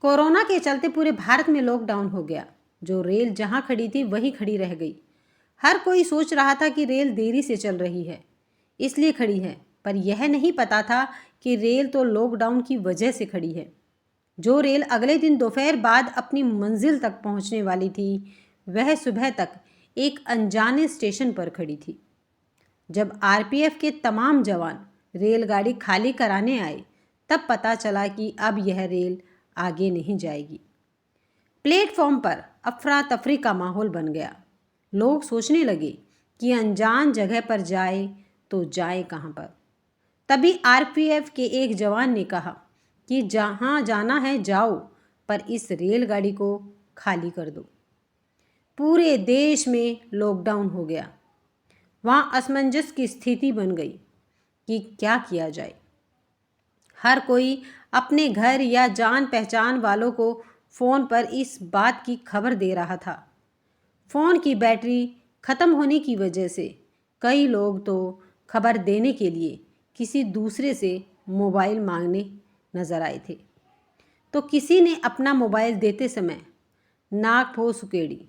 Corona के चलते पूरे भारत में लॉकडाउन हो गया। जो रेल जहां खड़ी थी वहीं खड़ी रह गई। हर कोई सोच रहा था कि रेल देरी से चल रही है, इसलिए खड़ी है, पर यह नहीं पता था कि रेल तो लॉकडाउन की वजह से खड़ी है। जो रेल अगले दिन दोपहर बाद अपनी मंजिल तक पहुंचने वाली थी, वह सुबह तक एक अनजाने स्टेशन पर खड़ी थी। जब आरपीएफ के तमाम जवान रेलगाड़ी खाली कराने आए, तब पता चला कि अब यह रेल आगे नहीं जाएगी। प्लेटफॉर्म पर अफरा तफरी का माहौल बन गया। लोग सोचने लगे कि अनजान जगह पर जाए तो जाए कहाँ पर। तभी आरपीएफ के एक जवान ने कहा कि जहाँ जाना है जाओ, पर इस रेलगाड़ी को खाली कर दो। पूरे देश में लॉकडाउन हो गया। वहाँ असमंजस की स्थिति बन गई कि क्या किया जाए। हर कोई अपने घर या जान पहचान वालों को फ़ोन पर इस बात की खबर दे रहा था। फ़ोन की बैटरी ख़त्म होने की वजह से कई लोग तो खबर देने के लिए किसी दूसरे से मोबाइल मांगने नजर आए थे। तो किसी ने अपना मोबाइल देते समय नाक फो सुकेड़ी।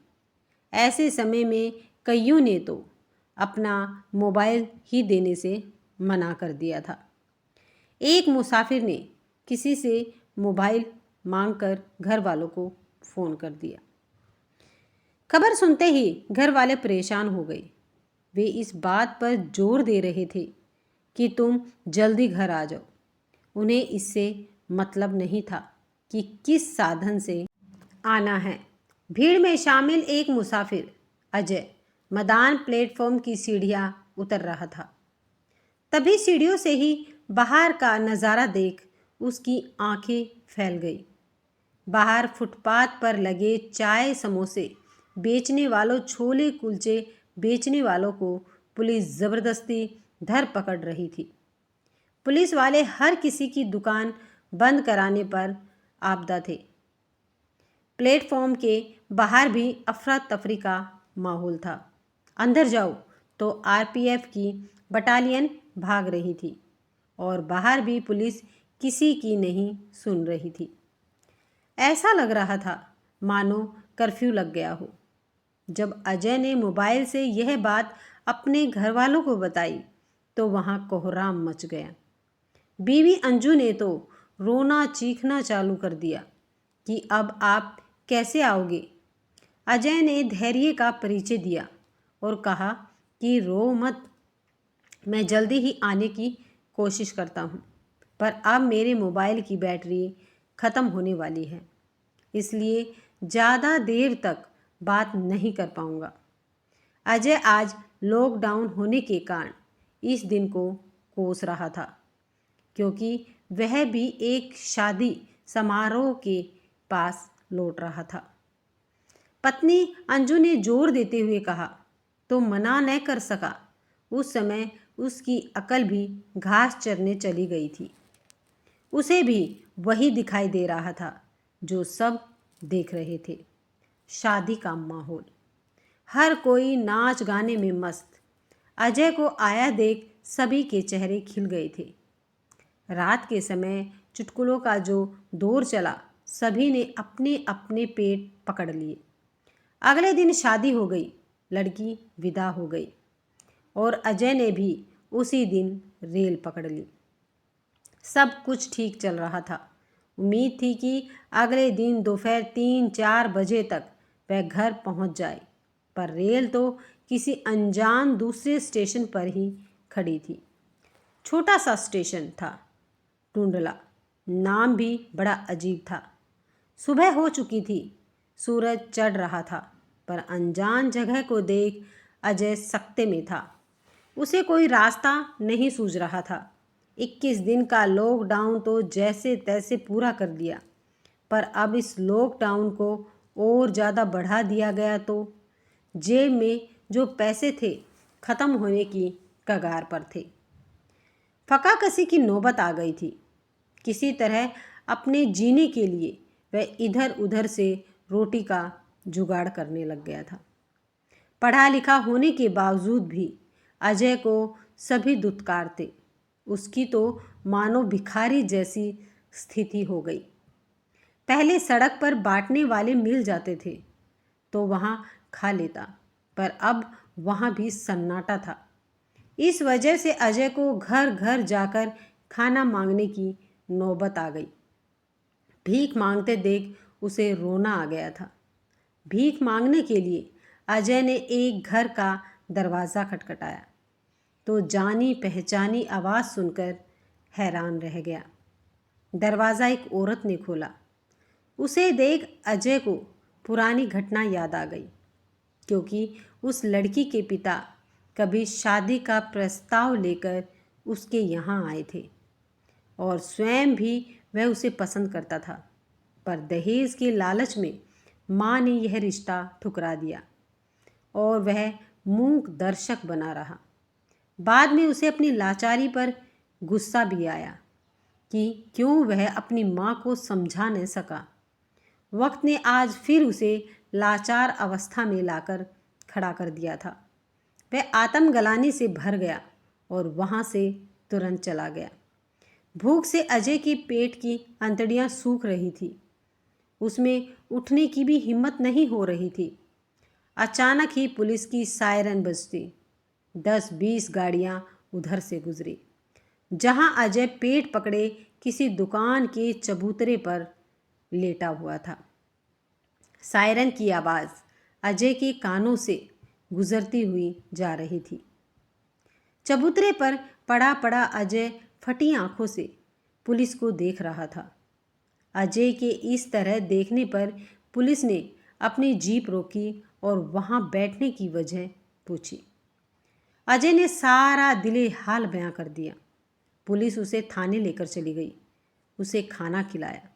ऐसे समय में कईयों ने तो अपना मोबाइल ही देने से मना कर दिया था। एक मुसाफिर ने किसी से मोबाइल मांगकर घर वालों को फ़ोन कर दिया। खबर सुनते ही घर वाले परेशान हो गए। वे इस बात पर जोर दे रहे थे कि तुम जल्दी घर आ जाओ। उन्हें इससे मतलब नहीं था कि किस साधन से आना है। भीड़ में शामिल एक मुसाफिर अजय मैदान प्लेटफॉर्म की सीढ़ियां उतर रहा था। तभी सीढ़ियों से ही बाहर का नज़ारा देख उसकी आंखें फैल गई। बाहर फुटपाथ पर लगे चाय समोसे बेचने वालों, छोले कुलचे बेचने वालों को पुलिस ज़बरदस्ती धर पकड़ रही थी। पुलिस वाले हर किसी की दुकान बंद कराने पर आपदा थे। प्लेटफॉर्म के बाहर भी अफरा तफरी का माहौल था। अंदर जाओ तो आरपीएफ की बटालियन भाग रही थी और बाहर भी पुलिस किसी की नहीं सुन रही थी। ऐसा लग रहा था मानो कर्फ्यू लग गया हो। जब अजय ने मोबाइल से यह बात अपने घर वालों को बताई तो वहाँ कोहराम मच गया। बीवी अंजू ने तो रोना चीखना चालू कर दिया कि अब आप कैसे आओगे। अजय ने धैर्य का परिचय दिया और कहा कि रो मत, मैं जल्दी ही आने की कोशिश करता हूँ, पर अब मेरे मोबाइल की बैटरी ख़त्म होने वाली है, इसलिए ज़्यादा देर तक बात नहीं कर पाऊँगा। अजय आज लॉकडाउन होने के कारण इस दिन को कोस रहा था, क्योंकि वह भी एक शादी समारोह के पास लौट रहा था। पत्नी अंजू ने जोर देते हुए कहा तो मना न कर सका। उस समय उसकी अकल भी घास चरने चली गई थी। उसे भी वही दिखाई दे रहा था जो सब देख रहे थे, शादी का माहौल। हर कोई नाच गाने में मस्त। अजय को आया देख सभी के चेहरे खिल गए थे। रात के समय चुटकुलों का जो दौर चला, सभी ने अपने अपने पेट पकड़ लिए। अगले दिन शादी हो गई, लड़की विदा हो गई और अजय ने भी उसी दिन रेल पकड़ ली। सब कुछ ठीक चल रहा था। उम्मीद थी कि अगले दिन दोपहर 3-4 बजे तक वह घर पहुंच जाए, पर रेल तो किसी अनजान दूसरे स्टेशन पर ही खड़ी थी। छोटा सा स्टेशन था, टुंडला। नाम भी बड़ा अजीब था। सुबह हो चुकी थी, सूरज चढ़ रहा था, पर अनजान जगह को देख अजय सकते में था। उसे कोई रास्ता नहीं सूझ रहा था। 21 दिन का लॉकडाउन तो जैसे तैसे पूरा कर दिया, पर अब इस लॉकडाउन को और ज़्यादा बढ़ा दिया गया तो जेब में जो पैसे थे ख़त्म होने की कगार पर थे। फकाकसी की नौबत आ गई थी। किसी तरह अपने जीने के लिए वह इधर उधर से रोटी का जुगाड़ करने लग गया था। पढ़ा लिखा होने के बावजूद भी अजय को सभी पहले सड़क पर बांटने वाले मिल जाते थे तो वहाँ खा लेता, पर अब वहाँ भी सन्नाटा था। इस वजह से अजय को घर घर जाकर खाना मांगने की नौबत आ गई। भीख मांगते देख उसे रोना आ गया था। भीख मांगने के लिए अजय ने एक घर का दरवाज़ा खटखटाया तो जानी पहचानी आवाज़ सुनकर हैरान रह गया। दरवाज़ा एक औरत ने खोला। उसे देख अजय को पुरानी घटना याद आ गई, क्योंकि उस लड़की के पिता कभी शादी का प्रस्ताव लेकर उसके यहाँ आए थे और स्वयं भी वह उसे पसंद करता था, पर दहेज के लालच में माँ ने यह रिश्ता ठुकरा दिया और वह मूक दर्शक बना रहा। बाद में उसे अपनी लाचारी पर गुस्सा भी आया कि क्यों वह अपनी माँ को समझा न सका। वक्त ने आज फिर उसे लाचार अवस्था में लाकर खड़ा कर दिया था। वह आत्मग्लानि से भर गया और वहाँ से तुरंत चला गया। भूख से अजय के पेट की अंतड़ियाँ सूख रही थी। उसमें उठने की भी हिम्मत नहीं हो रही थी। अचानक ही पुलिस की सायरन बजती। 10-20 गाड़ियाँ उधर से गुजरी। जहाँ अजय पेट पकड़े किसी दुकान के चबूतरे पर लेटा हुआ था। सायरन की आवाज़ अजय के कानों से गुजरती हुई जा रही थी। चबूतरे पर पड़ा पड़ा अजय फटी आंखों से पुलिस को देख रहा था। अजय के इस तरह देखने पर पुलिस ने अपनी जीप रोकी और वहाँ बैठने की वजह पूछी। अजय ने सारा दिले हाल बयां कर दिया। पुलिस उसे थाने लेकर चली गई, उसे खाना खिलाया।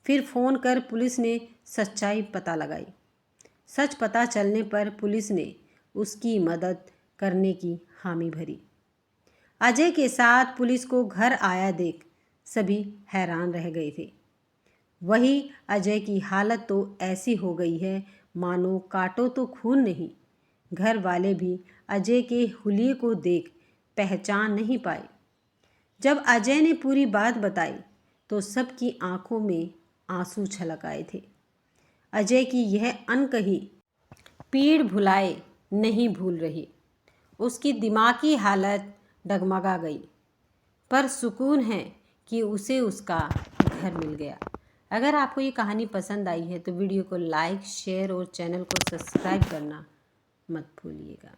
फिर फ़ोन कर पुलिस ने सच्चाई पता लगाई। सच पता चलने पर पुलिस ने उसकी मदद करने की हामी भरी। अजय के साथ पुलिस को घर आया देख सभी हैरान रह गए थे। वही अजय की हालत तो ऐसी हो गई है मानो काटो तो खून नहीं। घर वाले भी अजय के हुलिये को देख पहचान नहीं पाए। जब अजय ने पूरी बात बताई तो सबकी आंखों में आंसू छलक आए थे। अजय की यह अनकही पीड़ भुलाए नहीं भूल रही। उसकी दिमागी हालत डगमगा गई, पर सुकून है कि उसे उसका घर मिल गया। अगर आपको ये कहानी पसंद आई है तो वीडियो को लाइक, शेयर और चैनल को सब्सक्राइब करना मत भूलिएगा।